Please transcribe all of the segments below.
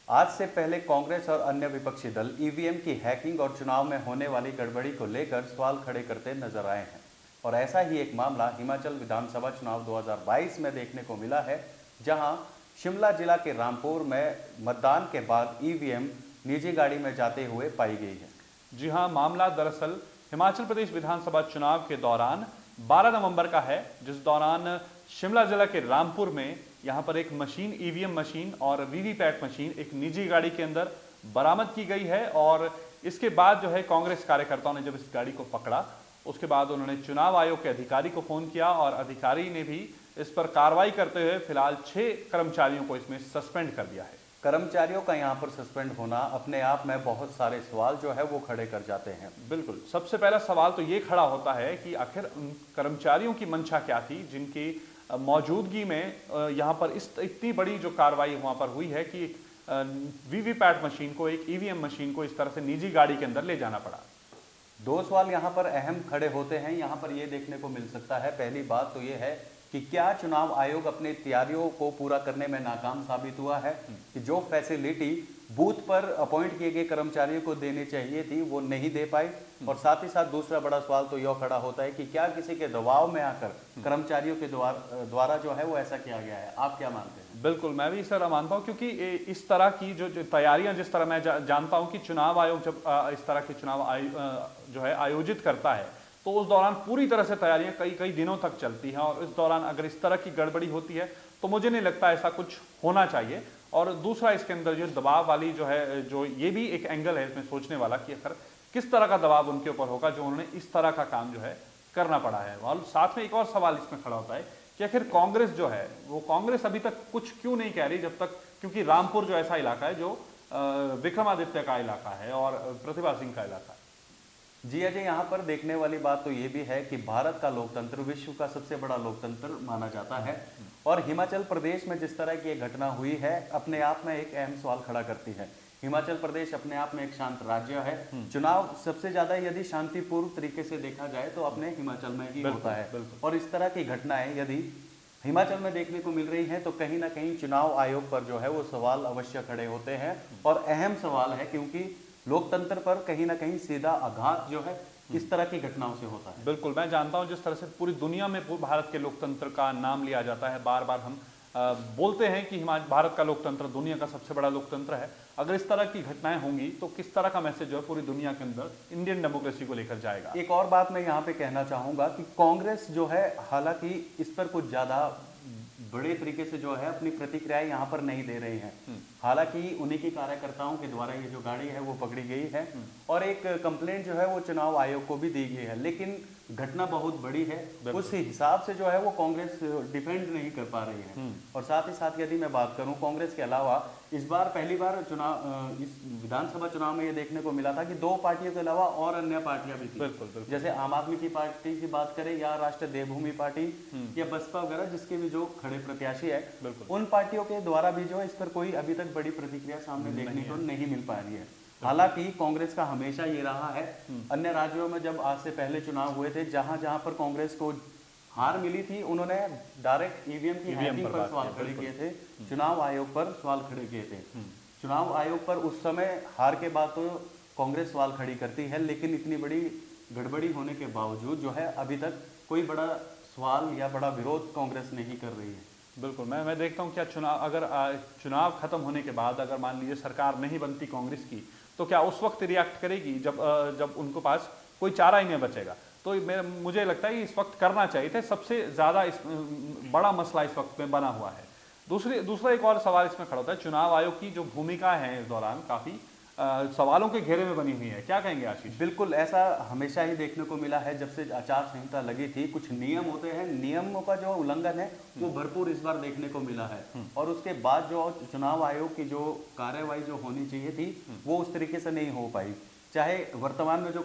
आज से पहले कांग्रेस और अन्य विपक्षी दल ईवीएम की हैकिंग और चुनाव में होने वाली गड़बड़ी को लेकर सवाल खड़े करते नजर आए हैं। और ऐसा ही एक मामला हिमाचल विधानसभा चुनाव 2022 में देखने को मिला है, जहां शिमला जिला के रामपुर में मतदान के बाद ईवीएम निजी गाड़ी में जाते हुए पाई गई है। जी हां, मामला दरअसल हिमाचल प्रदेश विधानसभा चुनाव के दौरान 12 नवंबर का है, जिस दौरान शिमला जिला के रामपुर में यहां पर एक मशीन, ईवीएम मशीन और वीवीपैट मशीन एक निजी गाड़ी के अंदर बरामद की गई है। और इसके बाद जो है कांग्रेस कार्यकर्ताओं ने जब इस गाड़ी को पकड़ा, उसके बाद उन्होंने चुनाव आयोग के अधिकारी को फोन किया और अधिकारी ने भी इस पर कार्रवाई करते हुए फिलहाल 6 कर्मचारियों को इसमें सस्पेंड कर दिया है। कर्मचारियों का यहाँ पर सस्पेंड होना अपने आप में बहुत सारे सवाल जो है वो खड़े कर जाते हैं। बिल्कुल, सबसे पहला सवाल तो ये खड़ा होता है कि आखिर उन कर्मचारियों की मंशा क्या थी जिनकी मौजूदगी में यहाँ पर इतनी बड़ी जो कार्रवाई वहाँ पर हुई है कि वीवीपैट मशीन को, एक ईवीएम मशीन को इस तरह से निजी गाड़ी के अंदर ले जाना पड़ा। दो सवाल यहाँ पर अहम खड़े होते हैं। यहाँ पर ये देखने को मिल सकता है, पहली बात तो ये है कि क्या चुनाव आयोग अपनी तैयारियों को पूरा करने में नाकाम साबित हुआ है कि जो फैसिलिटी बूथ पर अपॉइंट किए गए कर्मचारियों को देनी चाहिए थी वो नहीं दे पाए। और साथ ही साथ दूसरा बड़ा सवाल तो यह खड़ा होता है कि क्या किसी के दबाव में आकर कर्मचारियों के द्वारा जो है वो ऐसा किया गया है। आप क्या मानते हैं? बिल्कुल, मैं भी सर मानता हूँ, क्योंकि इस तरह की जो तैयारियां, जिस तरह मैं जानता हूँ कि चुनाव आयोग जब इस तरह के चुनाव जो है आयोजित करता है तो उस दौरान पूरी तरह से तैयारियां कई दिनों तक चलती हैं। और इस दौरान अगर इस तरह की गड़बड़ी होती है तो मुझे नहीं लगता ऐसा कुछ होना चाहिए। और दूसरा, इसके अंदर जो दबाव वाली जो है, जो ये भी एक एंगल है इसमें सोचने वाला कि आखिर किस तरह का दबाव उनके ऊपर होगा जो उन्होंने इस तरह का काम जो है करना पड़ा है। और साथ में एक और सवाल इसमें खड़ा होता है कि आखिर कांग्रेस जो है वो कांग्रेस अभी तक कुछ क्यों नहीं कह रही, जब तक, क्योंकि रामपुर जो ऐसा इलाका है जो विक्रमादित्य का इलाका है और प्रतिभा सिंह का इलाका है। जी अजय, यहाँ पर देखने वाली बात तो ये भी है कि भारत का लोकतंत्र विश्व का सबसे बड़ा लोकतंत्र माना जाता है और हिमाचल प्रदेश में जिस तरह की घटना हुई है अपने आप में एक अहम सवाल खड़ा करती है। हिमाचल प्रदेश अपने आप में एक शांत राज्य है। चुनाव सबसे ज्यादा यदि शांतिपूर्ण तरीके से देखा जाए तो अपने हिमाचल में ही होता है। और इस तरह की घटनाएं यदि हिमाचल में देखने को मिल रही है तो कहीं ना कहीं चुनाव आयोग पर जो है वो सवाल अवश्य खड़े होते हैं। और अहम सवाल है क्योंकि लोकतंत्र पर कहीं ना कहीं सीधा आघात जो है इस तरह की घटनाओं से होता है। बिल्कुल, मैं जानता हूं जिस तरह से पूरी दुनिया में भारत के लोकतंत्र का नाम लिया जाता है, बार बार हम बोलते हैं कि भारत का लोकतंत्र दुनिया का सबसे बड़ा लोकतंत्र है। अगर इस तरह की घटनाएं होंगी तो किस तरह का मैसेज जो है पूरी दुनिया के अंदर इंडियन डेमोक्रेसी को लेकर जाएगा। एक और बात मैं यहाँ पे कहना चाहूंगा कि कांग्रेस जो है हालांकि इस पर कुछ ज्यादा बड़े तरीके से जो है अपनी प्रतिक्रियाएं यहाँ पर नहीं दे रही हैं। हालांकि उन्हीं के कार्यकर्ताओं के द्वारा ये जो गाड़ी है वो पकड़ी गई है और एक कंप्लेंट जो है वो चुनाव आयोग को भी दी गई है, लेकिन घटना बहुत बड़ी है। उस हिसाब से जो है वो कांग्रेस डिफेंड नहीं कर पा रही है। और साथ ही साथ यदि मैं बात करूं कांग्रेस के अलावा, इस बार पहली बार चुनाव, इस विधानसभा चुनाव में ये देखने को मिला था कि 2 पार्टियों के अलावा और अन्य पार्टियां भी थी। बिल्कुल। जैसे आम आदमी की पार्टी की बात करें या राष्ट्रीय देवभूमि पार्टी या बसपा वगैरह, जिसके भी जो खड़े प्रत्याशी है, उन पार्टियों के द्वारा भी जो है इस पर कोई अभी तक बड़ी प्रतिक्रिया सामने देखने को नहीं मिल पा रही है। हालांकि कांग्रेस का हमेशा ये रहा है, अन्य राज्यों में जब आज से पहले चुनाव हुए थे, जहां जहां पर कांग्रेस को हार मिली थी, उन्होंने डायरेक्ट ईवीएम की हैकिंग पर सवाल खड़े किए थे, चुनाव आयोग पर सवाल खड़े किए थे। चुनाव आयोग पर उस समय हार के बाद तो कांग्रेस सवाल खड़ी करती है, लेकिन इतनी बड़ी गड़बड़ी होने के बावजूद जो है अभी तक कोई बड़ा सवाल या बड़ा विरोध कांग्रेस नहीं कर रही है। बिल्कुल, मैं देखता हूँ क्या चुनाव खत्म होने के बाद अगर मान लीजिए सरकार नहीं बनती कांग्रेस की, तो क्या उस वक्त रिएक्ट करेगी जब उनके पास कोई चारा ही नहीं बचेगा। तो मुझे लगता है कि इस वक्त करना चाहिए था। सबसे ज्यादा बड़ा मसला इस वक्त में बना हुआ है। दूसरा एक और सवाल इसमें खड़ा होता है, चुनाव आयोग की जो भूमिका है इस दौरान काफी सवालों के घेरे में बनी हुई है। क्या कहेंगे आशीष? बिल्कुल, ऐसा हमेशा ही देखने को मिला है। जब से आचार संहिता लगी थी, कुछ नियम होते हैं, नियमों का जो उल्लंघन है वो भरपूर इस बार देखने को मिला है। और उसके बाद जो चुनाव आयोग की जो कार्यवाही जो होनी चाहिए थी वो उस तरीके से नहीं हो पाई। चाहे वर्तमान में जो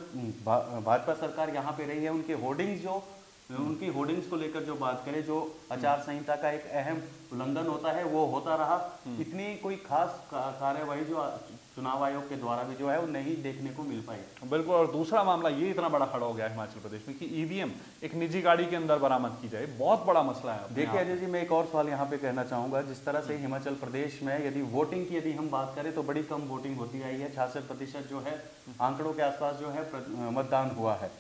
भाजपा सरकार यहाँ पे रही है, उनके होर्डिंग्स जो उनकी होर्डिंग्स को लेकर जो बात करें, जो आचार संहिता का एक अहम उल्लंघन होता है वो होता रहा। इतनी कोई खास कार्यवाही जो चुनाव आयोग के द्वारा भी जो है वो नहीं देखने को मिल पाई। बिल्कुल। और दूसरा मामला ये इतना बड़ा खड़ा हो गया है हिमाचल प्रदेश में कि ईवीएम एक निजी गाड़ी के अंदर बरामद की जाए, बहुत बड़ा मसला है। देखिए अजय जी, मैं एक और सवाल यहाँ पे कहना चाहूंगा। जिस तरह से हिमाचल प्रदेश में यदि वोटिंग की हम बात करें तो बड़ी कम वोटिंग होती आई है, 66% जो है आंकड़ों के आसपास जो है मतदान हुआ है।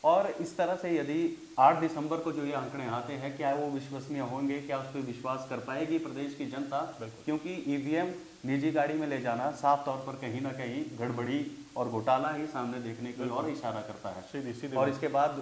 और इस तरह से यदि 8 दिसंबर को जो ये आंकड़े आते हैं, क्या वो विश्वसनीय होंगे? क्या उस पर विश्वास कर पाएगी प्रदेश की जनता? क्योंकि ईवीएम निजी गाड़ी में ले जाना साफ तौर पर कहीं ना कहीं गड़बड़ी और घोटाला ही सामने देखने की ओर इशारा करता है। सीधी और इसके बाद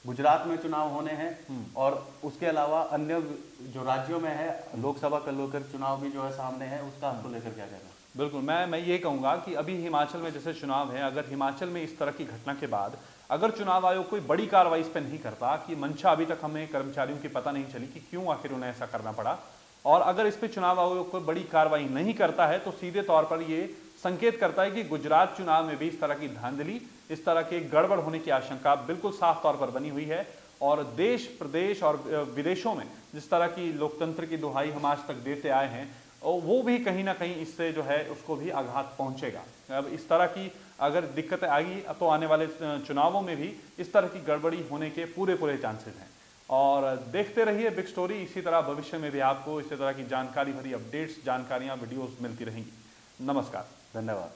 गुजरात में चुनाव होने हैं और उसके अलावा अन्य जो राज्यों में है लोकसभा का लेकर चुनाव भी जो है सामने है, उसका आपको लेकर क्या कहना है? बिल्कुल, मैं ये कहूँगा कि अभी हिमाचल में जैसे चुनाव है, अगर हिमाचल में इस तरह की घटना के बाद अगर चुनाव आयोग कोई बड़ी कार्रवाई इस पर नहीं करता, कि मंशा अभी तक हमें कर्मचारियों की पता नहीं चली कि क्यों आखिर उन्हें ऐसा करना पड़ा, और अगर इस पर चुनाव आयोग कोई बड़ी कार्रवाई नहीं करता है तो सीधे तौर पर ये संकेत करता है कि गुजरात चुनाव में भी इस तरह की धांधली, इस तरह के गड़बड़ होने की आशंका बिल्कुल साफ तौर पर बनी हुई है। और देश प्रदेश और विदेशों में जिस तरह की लोकतंत्र की दुहाई हम आज तक देते आए हैं, वो भी कहीं ना कहीं इससे जो है उसको भी आघात पहुंचेगा। अब इस तरह की अगर दिक्कतें आएगी तो आने वाले चुनावों में भी इस तरह की गड़बड़ी होने के पूरे चांसेस हैं। और देखते रहिए बिग स्टोरी। इसी तरह भविष्य में भी आपको इसी तरह की जानकारी भरी अपडेट्स, जानकारियां, वीडियोस मिलती रहेंगी। नमस्कार, धन्यवाद।